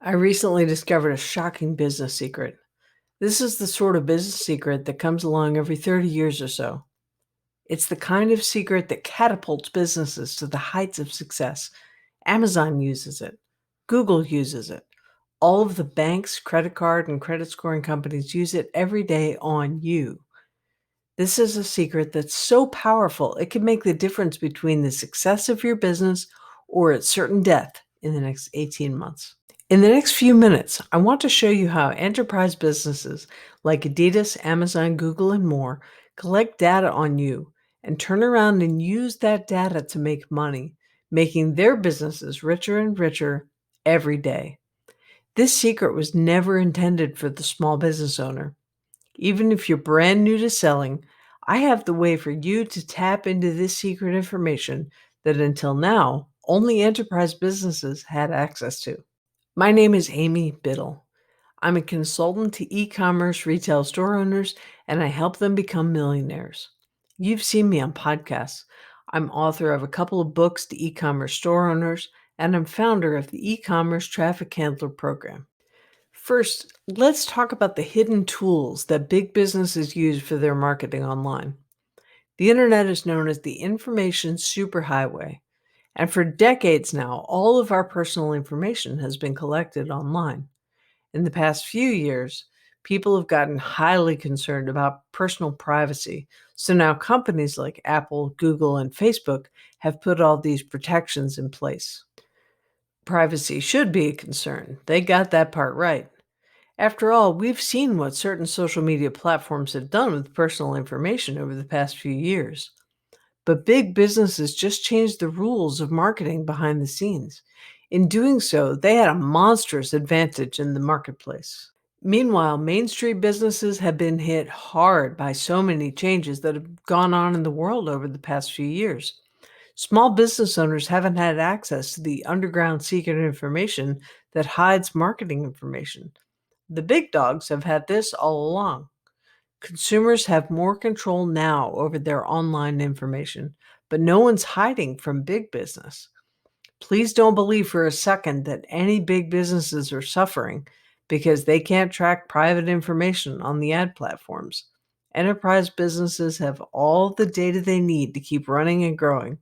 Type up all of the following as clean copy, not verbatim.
I recently discovered a shocking business secret. This is the sort of business secret that comes along every 30 years or so. It's the kind of secret that catapults businesses to the heights of success. Amazon uses it. Google uses it. All of the banks, credit card, and credit scoring companies use it every day on you. This is a secret that's so powerful, it can make the difference between the success of your business or its certain death in the next 18 months. In the next few minutes, I want to show you how enterprise businesses like Adidas, Amazon, Google, and more collect data on you and turn around and use that data to make money, making their businesses richer and richer every day. This secret was never intended for the small business owner. Even if you're brand new to selling, I have the way for you to tap into this secret information that until now, only enterprise businesses had access to. My name is Amy Biddle. I'm a consultant to e-commerce retail store owners, and I help them become millionaires. You've seen me on podcasts. I'm author of a couple of books to e-commerce store owners, and I'm founder of the e-commerce traffic handler program. First, let's talk about the hidden tools that big businesses use for their marketing online. The internet is known as the information superhighway. And for decades now, all of our personal information has been collected online. In the past few years, people have gotten highly concerned about personal privacy. So now companies like Apple, Google, and Facebook have put all these protections in place. Privacy should be a concern. They got that part right. After all, we've seen what certain social media platforms have done with personal information over the past few years. But big businesses just changed the rules of marketing behind the scenes. In doing so, they had a monstrous advantage in the marketplace. Meanwhile, Main Street businesses have been hit hard by so many changes that have gone on in the world over the past few years. Small business owners haven't had access to the underground secret information that hides marketing information. The big dogs have had this all along. Consumers have more control now over their online information, but no one's hiding from big business. Please don't believe for a second that any big businesses are suffering because they can't track private information on the ad platforms. Enterprise businesses have all the data they need to keep running and growing.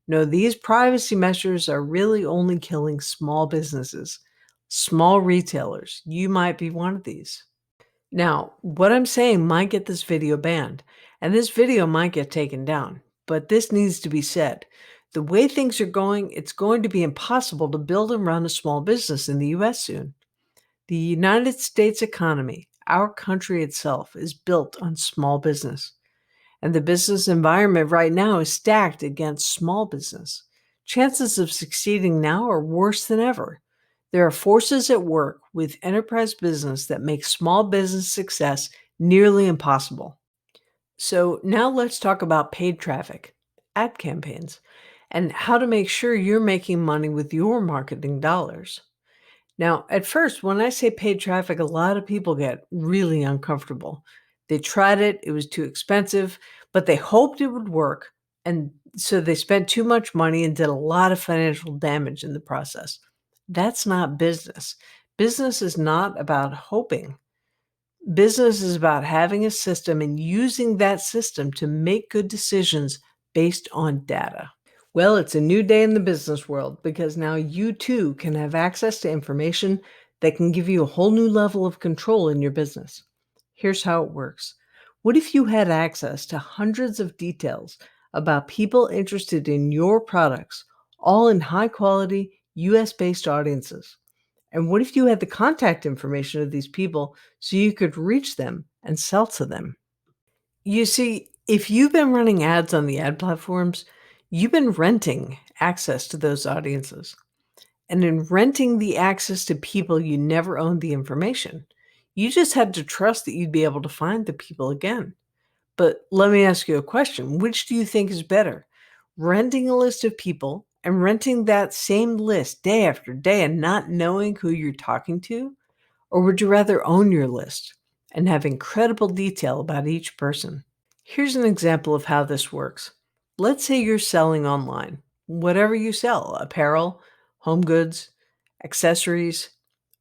No, these privacy measures are really only killing small businesses, small retailers. You might be one of these. Now, what I'm saying might get this video banned, and this video might get taken down, but this needs to be said. The way things are going, it's going to be impossible to build and run a small business in the US soon. The United States economy, our country itself, is built on small business. And the business environment right now is stacked against small business. Chances of succeeding now are worse than ever. There are forces at work with enterprise business that make small business success nearly impossible. So now let's talk about paid traffic, ad campaigns, and how to make sure you're making money with your marketing dollars. Now, at first, when I say paid traffic, a lot of people get really uncomfortable. They tried it, it was too expensive, but they hoped it would work. And so they spent too much money and did a lot of financial damage in the process. That's not business. Business is not about hoping. Business is about having a system and using that system to make good decisions based on data. Well, it's a new day in the business world because now you too can have access to information that can give you a whole new level of control in your business. Here's how it works. What if you had access to hundreds of details about people interested in your products, all in high quality, US based audiences? And what if you had the contact information of these people so you could reach them and sell to them? You see, if you've been running ads on the ad platforms, you've been renting access to those audiences. And in renting the access to people, you never owned the information. You just had to trust that you'd be able to find the people again. But let me ask you a question. Which do you think is better? Renting a list of people and renting that same list day after day and not knowing who you're talking to? Or would you rather own your list and have incredible detail about each person? Here's an example of how this works. Let's say you're selling online. Whatever you sell, apparel, home goods, accessories,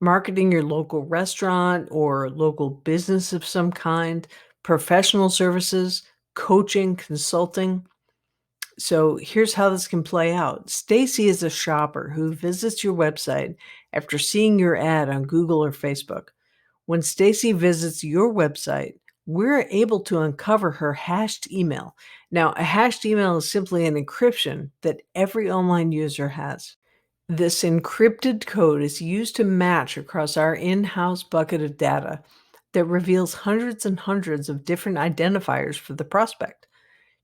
marketing your local restaurant or local business of some kind, professional services, coaching, consulting. So here's how this can play out. Stacy is a shopper who visits your website after seeing your ad on Google or Facebook. When Stacy visits your website, we're able to uncover her hashed email. Now, a hashed email is simply an encryption that every online user has. This encrypted code is used to match across our in-house bucket of data that reveals hundreds and hundreds of different identifiers for the prospect.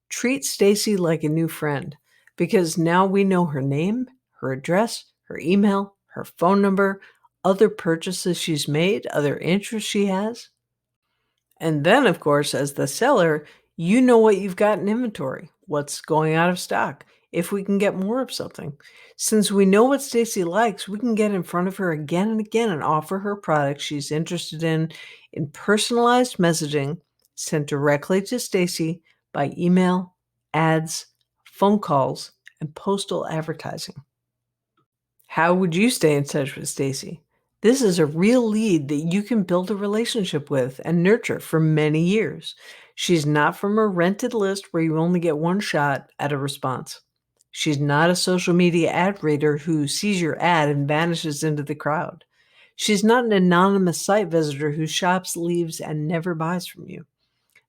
Treat Stacy like a new friend because now we know her name, her address, her email, her phone number, other purchases she's made, other interests she has. And then, of course, as the seller, you know what you've got in inventory, what's going out of stock, if we can get more of something. Since we know what Stacy likes, we can get in front of her again and again and offer her products she's interested in personalized messaging sent directly to Stacy by email, ads, phone calls, and postal advertising. How would you stay in touch with Stacy? This is a real lead that you can build a relationship with and nurture for many years. She's not from a rented list where you only get one shot at a response. She's not a social media ad reader who sees your ad and vanishes into the crowd. She's not an anonymous site visitor who shops, leaves, and never buys from you.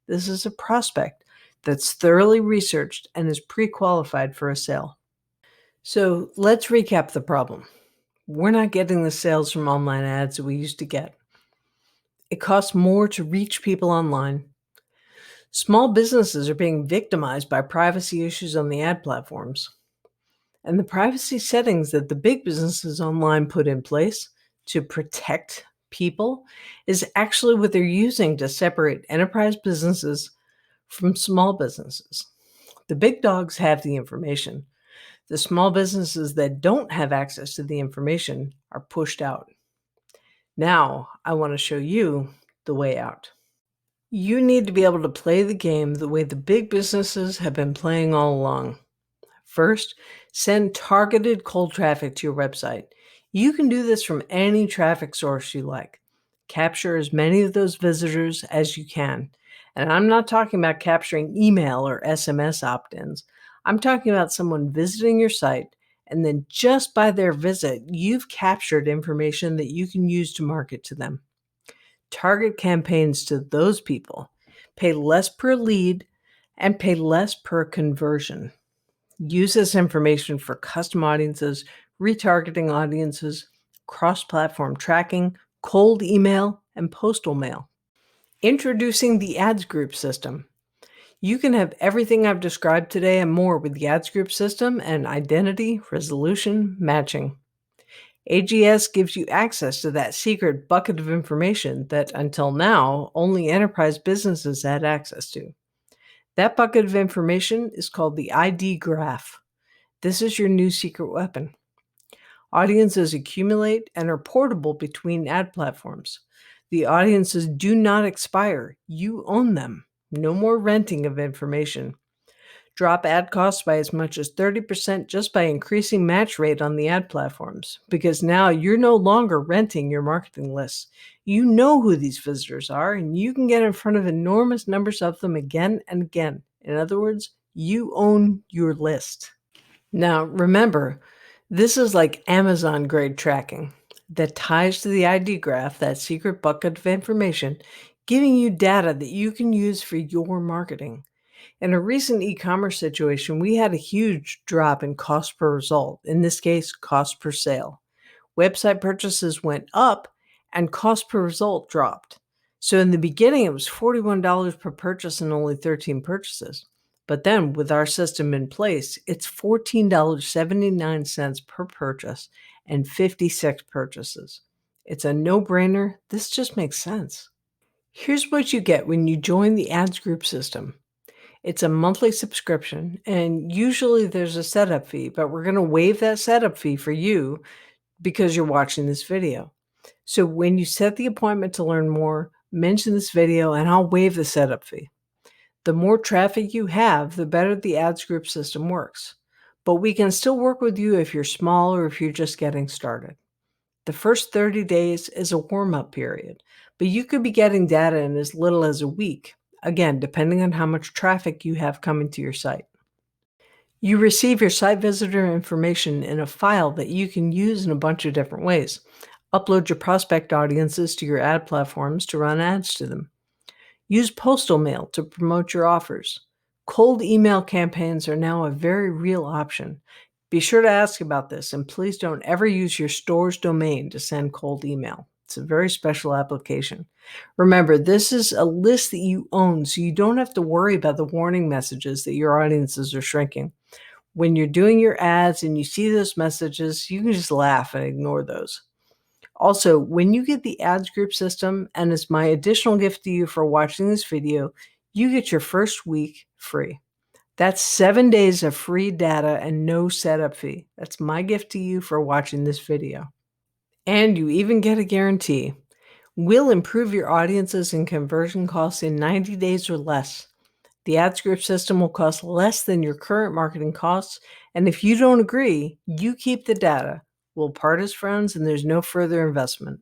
This is a prospect that's thoroughly researched and is pre-qualified for a sale. So let's recap the problem. We're not getting the sales from online ads that we used to get. It costs more to reach people online. Small businesses are being victimized by privacy issues on the ad platforms. And the privacy settings that the big businesses online put in place to protect people is actually what they're using to separate enterprise businesses from small businesses. The big dogs have the information. The small businesses that don't have access to the information are pushed out. Now, I want to show you the way out. You need to be able to play the game the way the big businesses have been playing all along. First, send targeted cold traffic to your website. You can do this from any traffic source you like. Capture as many of those visitors as you can. And I'm not talking about capturing email or SMS opt-ins. I'm talking about someone visiting your site, and then just by their visit, you've captured information that you can use to market to them. Target campaigns to those people. Pay less per lead and pay less per conversion. Use this information for custom audiences, retargeting audiences, cross-platform tracking, cold email, and postal mail. Introducing the Ads Group system. You can have everything I've described today and more with the Ads Group system and identity, resolution, matching. AGS gives you access to that secret bucket of information that, until now, only enterprise businesses had access to. That bucket of information is called the ID graph. This is your new secret weapon. Audiences accumulate and are portable between ad platforms. The audiences do not expire. You own them. No more renting of information. Drop ad costs by as much as 30% just by increasing match rate on the ad platforms, because now you're no longer renting your marketing lists. You know who these visitors are, and you can get in front of enormous numbers of them again and again. In other words, you own your list. Now, remember, this is like Amazon grade tracking that ties to the ID graph, that secret bucket of information, giving you data that you can use for your marketing. In a recent e-commerce situation, we had a huge drop in cost per result, in this case, cost per sale. Website purchases went up and cost per result dropped. So in the beginning, it was $41 per purchase and only 13 purchases. But then with our system in place, it's $14.79 per purchase and 56 purchases. It's a no-brainer. This just makes sense. Here's what you get when you join the Ads Group system. It's a monthly subscription, and usually there's a setup fee, but we're going to waive that setup fee for you because you're watching this video. So when you set the appointment to learn more, mention this video and I'll waive the setup fee. The more traffic you have, the better the Ads Group system works. But we can still work with you if you're small or if you're just getting started. The first 30 days is a warm-up period, but you could be getting data in as little as a week, again, depending on how much traffic you have coming to your site. You receive your site visitor information in a file that you can use in a bunch of different ways. Upload your prospect audiences to your ad platforms to run ads to them. Use postal mail to promote your offers. Cold email campaigns are now a very real option. Be sure to ask about this, and please don't ever use your store's domain to send cold email. It's a very special application. Remember, this is a list that you own, so you don't have to worry about the warning messages that your audiences are shrinking. When you're doing your ads and you see those messages, you can just laugh and ignore those. Also, when you get the ads group system, and as my additional gift to you for watching this video, you get your first week free. That's 7 days of free data and no setup fee. That's my gift to you for watching this video. And you even get a guarantee. We'll improve your audiences and conversion costs in 90 days or less. The ads group system will cost less than your current marketing costs, and if you don't agree, you keep the data. We'll part as friends, and there's no further investment.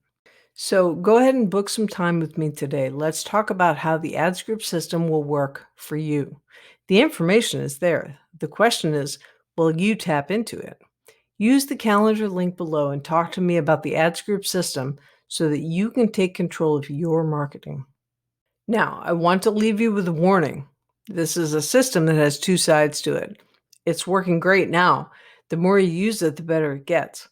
So go ahead and book some time with me today. Let's talk about how the ads group system will work for you. The information is there. The question is, will you tap into it? Use the calendar link below and talk to me about the ads group system so that you can take control of your marketing. Now, I want to leave you with a warning. This is a system that has two sides to it. It's working great now. The more you use it, the better it gets.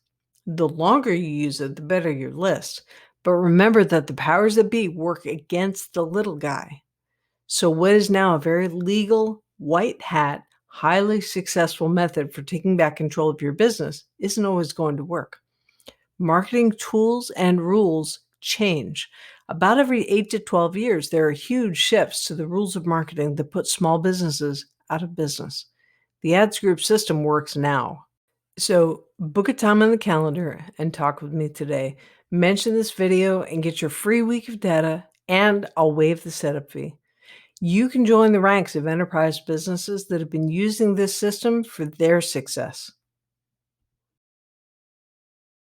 The longer you use it, the better your list. But remember that the powers that be work against the little guy. So what is now a very legal, white hat, highly successful method for taking back control of your business isn't always going to work. Marketing tools and rules change. About every 8 to 12 years, there are huge shifts to the rules of marketing that put small businesses out of business. The ads group system works now. So book a time on the calendar and talk with me today. Mention this video and get your free week of data, and I'll waive the setup fee. You can join the ranks of enterprise businesses that have been using this system for their success.